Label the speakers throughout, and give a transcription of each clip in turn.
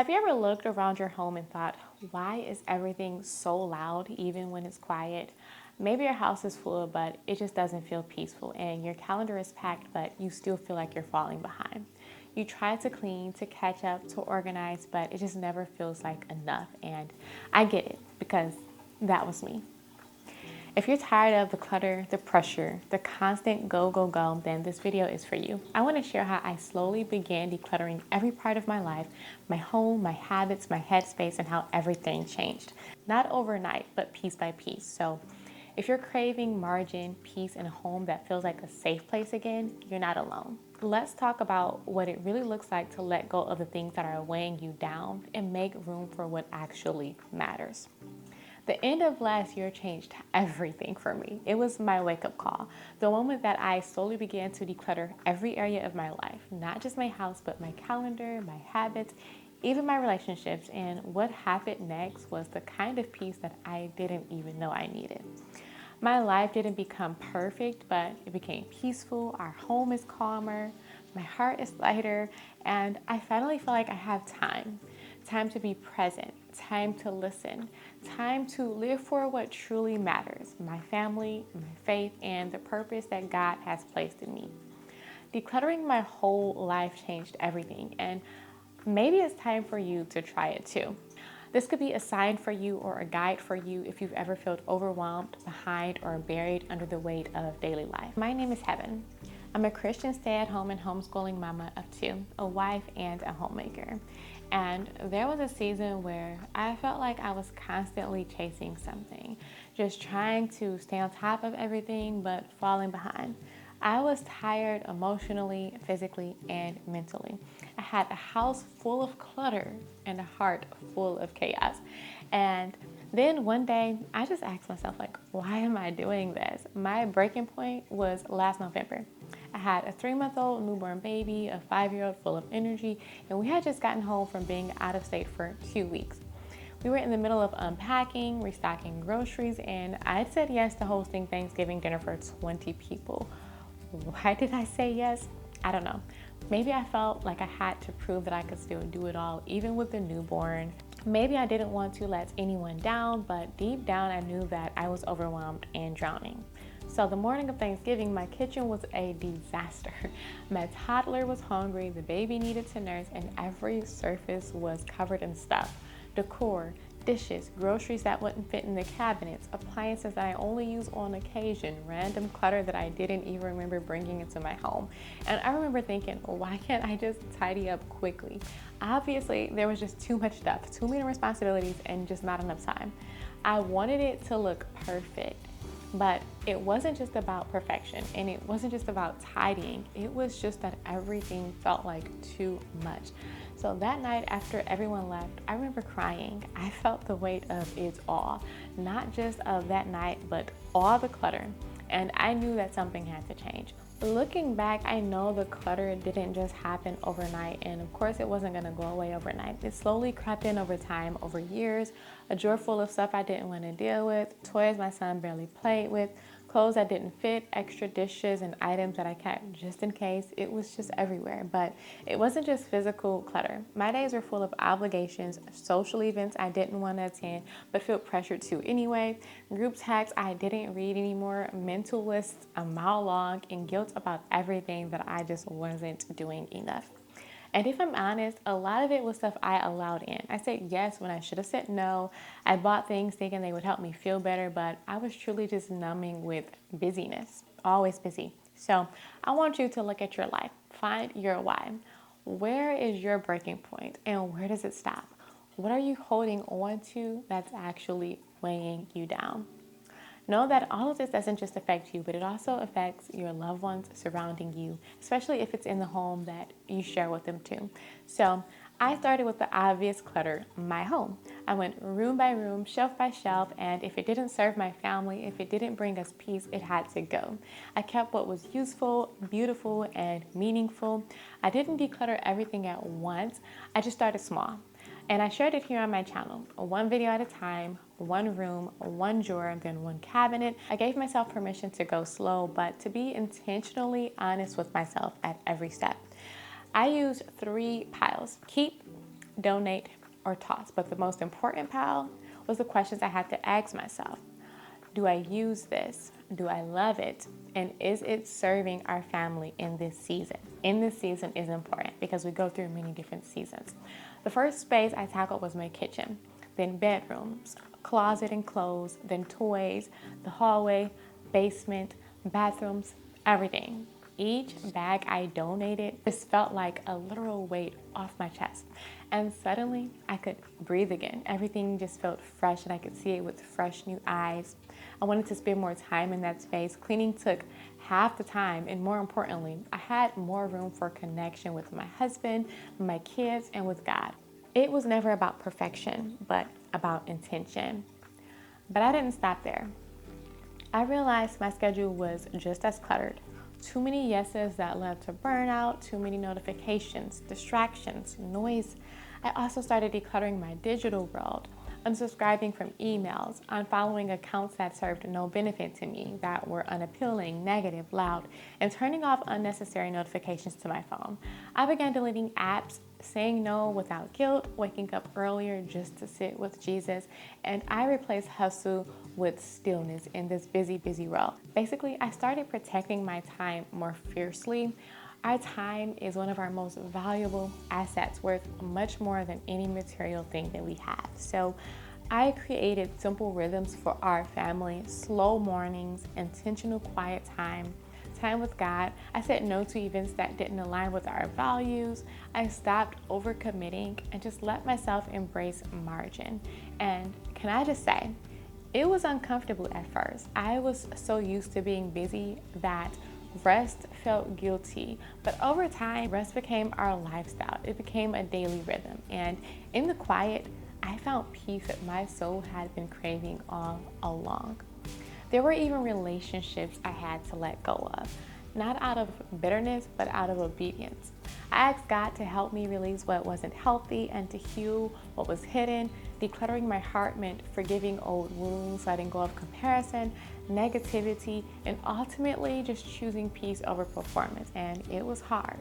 Speaker 1: Have you ever looked around your home and thought, why is everything so loud even when it's quiet? Maybe your house is full, but it just doesn't feel peaceful, and your calendar is packed, but you still feel like you're falling behind. You try to clean, to catch up, to organize, but it just never feels like enough. And I get it because that was me. If you're tired of the clutter, the pressure, the constant go, go, go, then this video is for you. I want to share how I slowly began decluttering every part of my life, my home, my habits, my headspace, and how everything changed. Not overnight, but piece by piece. So if you're craving margin, peace, and a home that feels like a safe place again, you're not alone. Let's talk about what it really looks like to let go of the things that are weighing you down and make room for what actually matters. The end of last year changed everything for me. It was my wake-up call. The moment that I slowly began to declutter every area of my life, not just my house, but my calendar, my habits, even my relationships. And what happened next was the kind of peace that I didn't even know I needed. My life didn't become perfect, but it became peaceful. Our home is calmer. My heart is lighter. And I finally feel like I have time to be present, time to listen, time to live for what truly matters, my family, my faith, and the purpose that God has placed in me. Decluttering my whole life changed everything, and maybe it's time for you to try it too. This could be a sign for you or a guide for you if you've ever felt overwhelmed, behind, or buried under the weight of daily life. My name is Heaven. I'm a Christian stay-at-home and homeschooling mama of two, a wife and a homemaker. And there was a season where I felt like I was constantly chasing something, just trying to stay on top of everything, but falling behind. I was tired emotionally, physically, and mentally. I had a house full of clutter and a heart full of chaos. And then one day, I just asked myself, like, why am I doing this? My breaking point was last November. I had a 3-month-old newborn baby, a 5-year-old full of energy, and we had just gotten home from being out of state for 2 weeks. We were in the middle of unpacking, restocking groceries, and I said yes to hosting Thanksgiving dinner for 20 people. Why did I say yes? I don't know. Maybe I felt like I had to prove that I could still do it all, even with the newborn. Maybe I didn't want to let anyone down, but deep down I knew that I was overwhelmed and drowning. So the morning of Thanksgiving, my kitchen was a disaster. My toddler was hungry, the baby needed to nurse, and every surface was covered in stuff. Decor, dishes, groceries that wouldn't fit in the cabinets, appliances that I only use on occasion, random clutter that I didn't even remember bringing into my home. And I remember thinking, why can't I just tidy up quickly? Obviously, there was just too much stuff, too many responsibilities, and just not enough time. I wanted it to look perfect. But it wasn't just about perfection, and it wasn't just about tidying. It was just that everything felt like too much. So that night after everyone left, I remember crying. I felt the weight of it all, not just of that night, but all the clutter. And I knew that something had to change. Looking back, I know the clutter didn't just happen overnight, and of course it wasn't gonna go away overnight. It slowly crept in over time, over years, a drawer full of stuff I didn't want to deal with, toys my son barely played with, clothes that didn't fit, extra dishes and items that I kept just in case. It was just everywhere, but it wasn't just physical clutter. My days were full of obligations, social events I didn't want to attend but felt pressured to anyway, group texts I didn't read anymore, mental lists a mile long, and guilt about everything that I just wasn't doing enough. And if I'm honest, a lot of it was stuff I allowed in. I said yes when I should have said no. I bought things thinking they would help me feel better, but I was truly just numbing with busyness, always busy. So I want you to look at your life, find your why. Where is your breaking point and where does it stop? What are you holding on to that's actually weighing you down? Know that all of this doesn't just affect you, but it also affects your loved ones surrounding you, especially if it's in the home that you share with them too. So I started with the obvious clutter, my home. I went room by room, shelf by shelf, and if it didn't serve my family, if it didn't bring us peace, it had to go. I kept what was useful, beautiful, and meaningful. I didn't declutter everything at once. I just started small. And I shared it here on my channel, one video at a time, one room, one drawer, then one cabinet. I gave myself permission to go slow, but to be intentionally honest with myself at every step. I used 3 piles: keep, donate, or toss. But the most important pile was the questions I had to ask myself. Do I use this? Do I love it? And is it serving our family in this season? In this season is important because we go through many different seasons. The first space I tackled was my kitchen, then bedrooms, closet and clothes, then toys, the hallway, basement, bathrooms, everything. Each bag I donated just felt like a literal weight off my chest. And suddenly I could breathe again. Everything just felt fresh and I could see it with fresh new eyes. I wanted to spend more time in that space. Cleaning took half the time, and more importantly, I had more room for connection with my husband, my kids, and with God. It was never about perfection, but about intention. But I didn't stop there. I realized my schedule was just as cluttered. Too many yeses that led to burnout, too many notifications, distractions, noise. I also started decluttering my digital world, unsubscribing from emails, unfollowing accounts that served no benefit to me, that were unappealing, negative, loud, and turning off unnecessary notifications to my phone. I began deleting apps, saying no without guilt, waking up earlier just to sit with Jesus, and I replaced hustle with stillness in this busy, busy world. Basically, I started protecting my time more fiercely. Our time is one of our most valuable assets, worth much more than any material thing that we have. So I created simple rhythms for our family: slow mornings, intentional quiet time, time with God. I said no to events that didn't align with our values. I stopped overcommitting and just let myself embrace margin. And can I just say, it was uncomfortable at first. I was so used to being busy that rest felt guilty, but over time, rest became our lifestyle. It became a daily rhythm, and in the quiet, I found peace that my soul had been craving all along. There were even relationships I had to let go of, not out of bitterness, but out of obedience. I asked God to help me release what wasn't healthy and to heal what was hidden. Decluttering my heart meant forgiving old wounds, letting go of comparison, negativity, and ultimately just choosing peace over performance. And it was hard,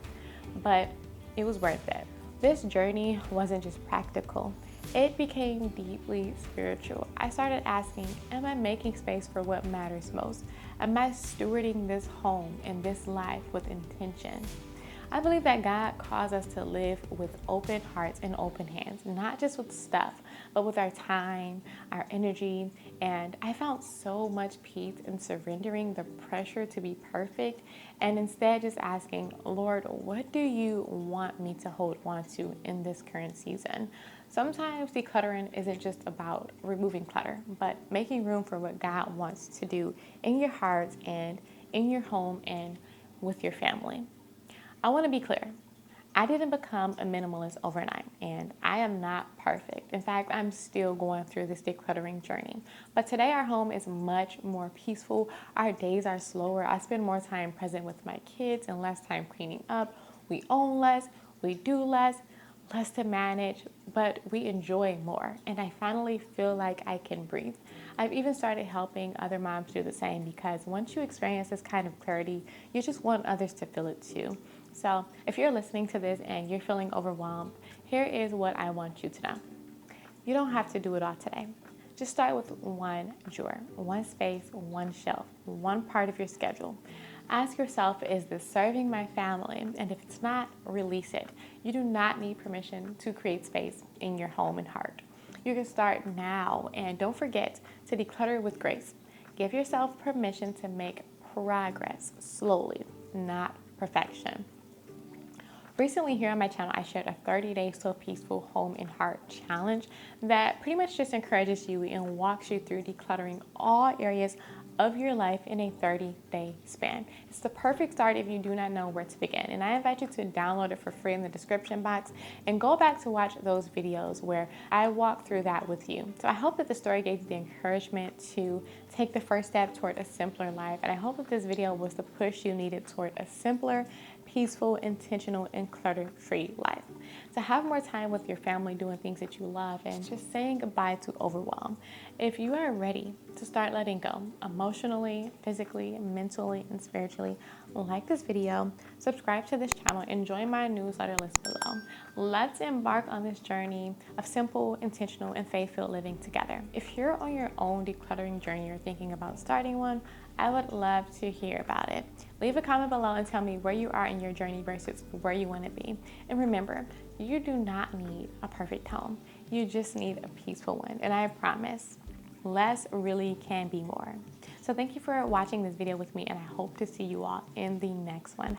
Speaker 1: but it was worth it. This journey wasn't just practical. It became deeply spiritual. I started asking, am I making space for what matters most? Am I stewarding this home and this life with intention? I believe that God calls us to live with open hearts and open hands, not just with stuff, but with our time, our energy. And I found so much peace in surrendering the pressure to be perfect and instead just asking, Lord, what do you want me to hold on to in this current season? Sometimes decluttering isn't just about removing clutter, but making room for what God wants to do in your heart and in your home and with your family. I want to be clear. I didn't become a minimalist overnight, and I am not perfect. In fact, I'm still going through this decluttering journey. But today our home is much more peaceful. Our days are slower. I spend more time present with my kids and less time cleaning up. We own less, we do less to manage, but we enjoy more. And I finally feel like I can breathe. I've even started helping other moms do the same because once you experience this kind of clarity, you just want others to feel it too. So if you're listening to this and you're feeling overwhelmed, here is what I want you to know. You don't have to do it all today. Just start with one drawer, one space, one shelf, one part of your schedule. Ask yourself, is this serving my family? And if it's not, release it. You do not need permission to create space in your home and heart. You can start now, and don't forget to declutter with grace. Give yourself permission to make progress slowly, not perfection. Recently here on my channel, I shared a 30 days to a peaceful home and heart challenge that pretty much just encourages you and walks you through decluttering all areas of your life in a 30-day span. It's the perfect start if you do not know where to begin. And I invite you to download it for free in the description box and go back to watch those videos where I walk through that with you. So I hope that the story gave you the encouragement to take the first step toward a simpler life. And I hope that this video was the push you needed toward a simpler, peaceful, intentional, and clutter-free life. To have more time with your family doing things that you love and just saying goodbye to overwhelm. If you are ready to start letting go emotionally, physically, mentally, and spiritually, like this video, subscribe to this channel, and join my newsletter list below. Let's embark on this journey of simple, intentional, and faith-filled living together. If you're on your own decluttering journey or thinking about starting one, I would love to hear about it. Leave a comment below and tell me where you are in your journey versus where you want to be. And remember, you do not need a perfect home. You just need a peaceful one. And I promise, less really can be more. So thank you for watching this video with me, and I hope to see you all in the next one.